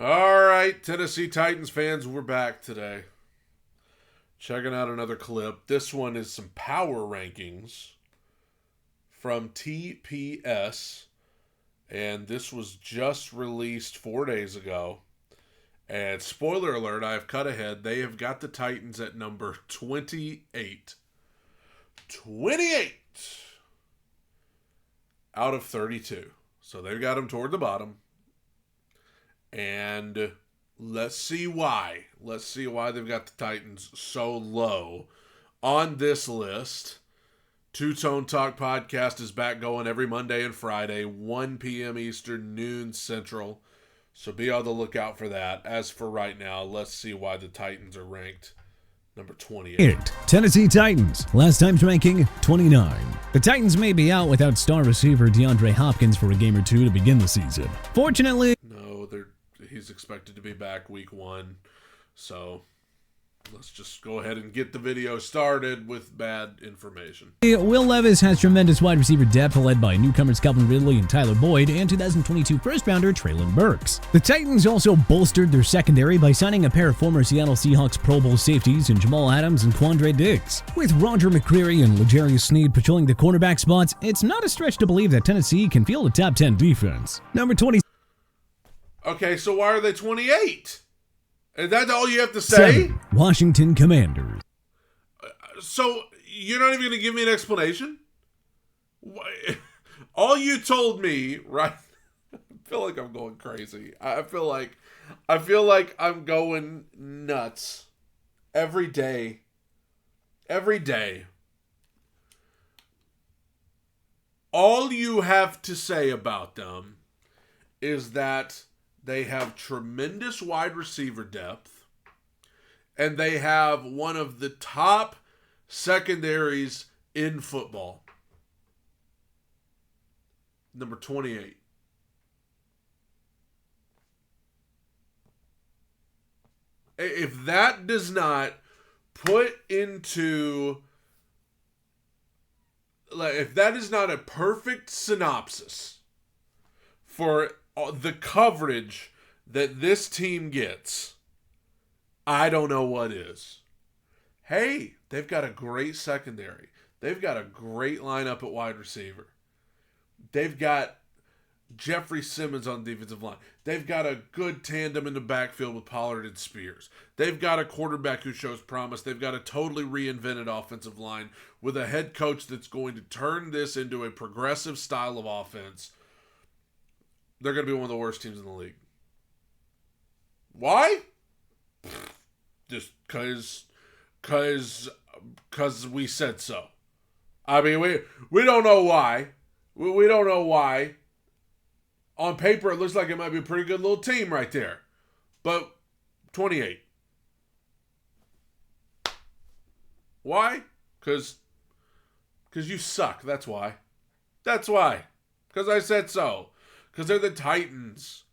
All right, Tennessee Titans fans, we're back today. Checking out another clip. This one is some power rankings from TPS, and this was just released 4 days ago. And spoiler alert, I have cut ahead. They have got the Titans at number 28. 28 out of 32. So they've got them toward the bottom. And let's see why. Let's see why they've got the Titans so low on this list. Two Tone Talk podcast is back going every Monday and Friday, 1 p.m. Eastern, noon Central. So be on the lookout for that. As for right now, let's see why the Titans are ranked number 28. Tennessee Titans, last time's ranking 29. The Titans may be out without star receiver DeAndre Hopkins for a game or two to begin the season. Fortunately, no, he's expected to be back week 1. So let's just go ahead and get the video started with bad information. Will Levis has tremendous wide receiver depth led by newcomers Calvin Ridley and Tyler Boyd and 2022 first-rounder Traylon Burks. The Titans also bolstered their secondary by signing a pair of former Seattle Seahawks Pro Bowl safeties in Jamal Adams and Quandre Diggs. With Roger McCreary and L'Jarius Sneed patrolling the cornerback spots, it's not a stretch to believe that Tennessee can field a top 10 defense. Number 20. Okay, so why are they 28? Is that all you have to say? 7. Washington Commanders. So you're not even going to give me an explanation? All you told me, right? I feel like I'm going crazy. I feel like I'm going nuts every day. Every day. All you have to say about them is that they have tremendous wide receiver depth, and they have one of the top secondaries in football. Number 28. If that does not put into, if that is not a perfect synopsis for the coverage that this team gets, I don't know what is. Hey, they've got a great secondary. They've got a great lineup at wide receiver. They've got Jeffrey Simmons on the defensive line. They've got a good tandem in the backfield with Pollard and Spears. They've got a quarterback who shows promise. They've got a totally reinvented offensive line with a head coach that's going to turn this into a progressive style of offense. They're going to be one of the worst teams in the league. Why? Just because we said so. I mean, we don't know why. We don't know why. On paper, it looks like it might be a pretty good little team right there. But 28. Why? Because you suck. That's why. That's why. Because I said so. Because they're the Titans.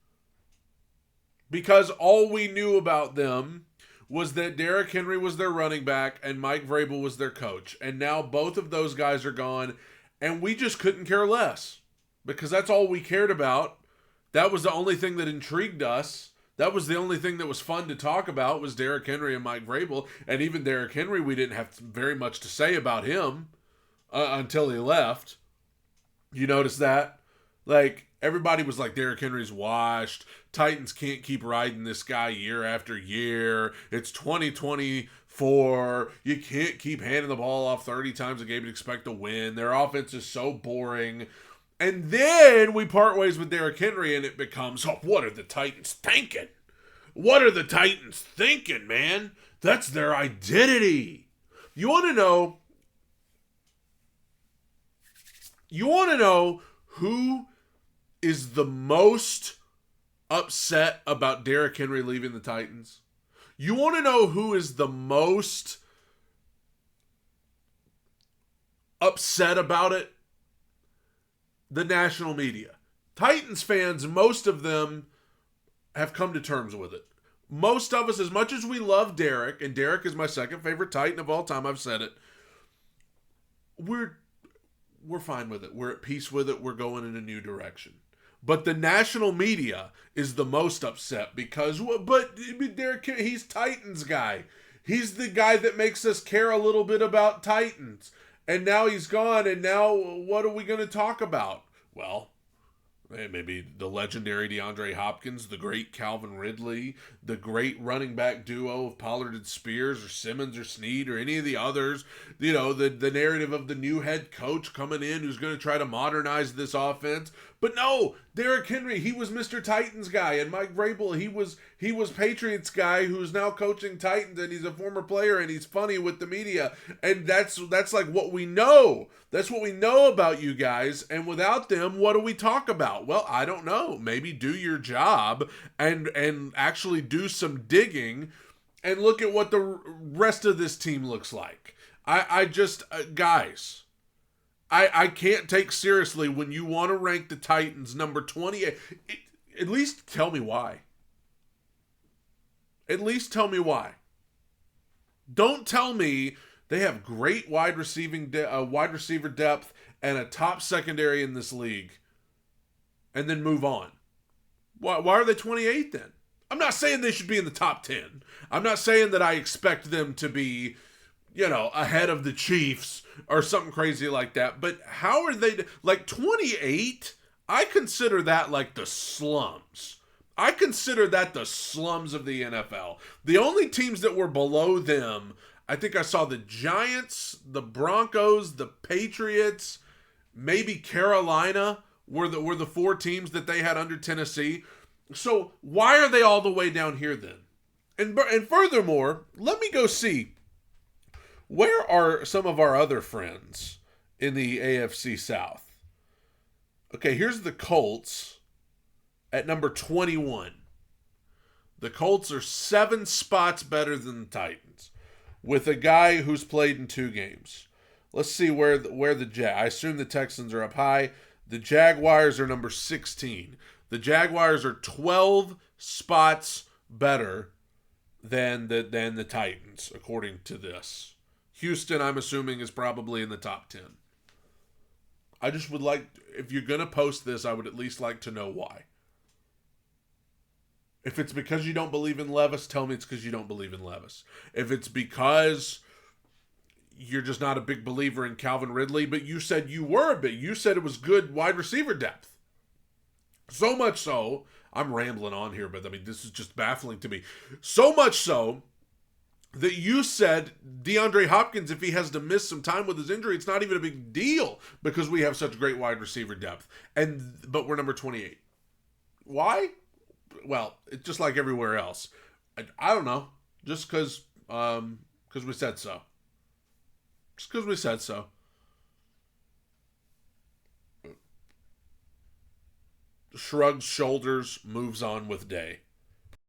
Because all we knew about them was that Derrick Henry was their running back and Mike Vrabel was their coach. And now both of those guys are gone, and we just couldn't care less. Because that's all we cared about. That was the only thing that intrigued us. That was the only thing that was fun to talk about was Derrick Henry and Mike Vrabel. And even Derrick Henry, we didn't have very much to say about him until he left. You notice that? Like, everybody was like, Derrick Henry's washed. Titans can't keep riding this guy year after year. It's 2024. You can't keep handing the ball off 30 times a game and expect to win. Their offense is so boring. And then we part ways with Derrick Henry, and it becomes, oh, what are the Titans thinking? What are the Titans thinking, man? That's their identity. You want to know who is the most upset about Derrick Henry leaving the Titans? You want to know who is the most upset about it? The national media. Titans fans, most of them have come to terms with it. Most of us, as much as we love Derrick, and Derrick is my second favorite Titan of all time, I've said it, we're fine with it. We're at peace with it. We're going in a new direction. But the national media is the most upset because, but Derek, he's Titans guy. He's the guy that makes us care a little bit about Titans. And now he's gone, and now what are we going to talk about? Well, maybe the legendary DeAndre Hopkins, the great Calvin Ridley, the great running back duo of Pollard and Spears, or Simmons or Snead, or any of the others. You know, the narrative of the new head coach coming in who's going to try to modernize this offense. But no, Derrick Henry, he was Mr. Titans guy, and Mike Vrabel, he was Patriots guy who's now coaching Titans, and he's a former player, and he's funny with the media, and that's like what we know. That's what we know about you guys, and without them, what do we talk about? Well, I don't know. Maybe do your job and actually do some digging and look at what the rest of this team looks like. I just guys. I can't take seriously when you want to rank the Titans number 28. At least tell me why. At least tell me why. Don't tell me they have great wide receiver depth and a top secondary in this league, and then move on. Why are they 28 then? I'm not saying they should be in the top 10. I'm not saying that I expect them to be, ahead of the Chiefs or something crazy like that. But how are they, like 28? I consider that like the slums. I consider that the slums of the NFL. The only teams that were below them, I think I saw the Giants, the Broncos, the Patriots, maybe Carolina were the four teams that they had under Tennessee. So why are they all the way down here then? And furthermore, let me go see, where are some of our other friends in the AFC South? Okay, here's the Colts at number 21. The Colts are 7 spots better than the Titans, with a guy who's played in 2 games. Let's see where I assume the Texans are up high. The Jaguars are number 16. The Jaguars are 12 spots better than the Titans, according to this. Houston, I'm assuming, is probably in the top 10. I just would like, if you're going to post this, I would at least like to know why. If it's because you don't believe in Levis, tell me it's because you don't believe in Levis. If it's because you're just not a big believer in Calvin Ridley, but you said you were a bit. You said it was good wide receiver depth. So much so, I'm rambling on here, but I mean, this is just baffling to me. So much so that you said DeAndre Hopkins, if he has to miss some time with his injury, it's not even a big deal because we have such great wide receiver depth. But we're number 28. Why? Well, it's just like everywhere else. I don't know. Just because we said so. Just because we said so. Shrugs shoulders, moves on with day.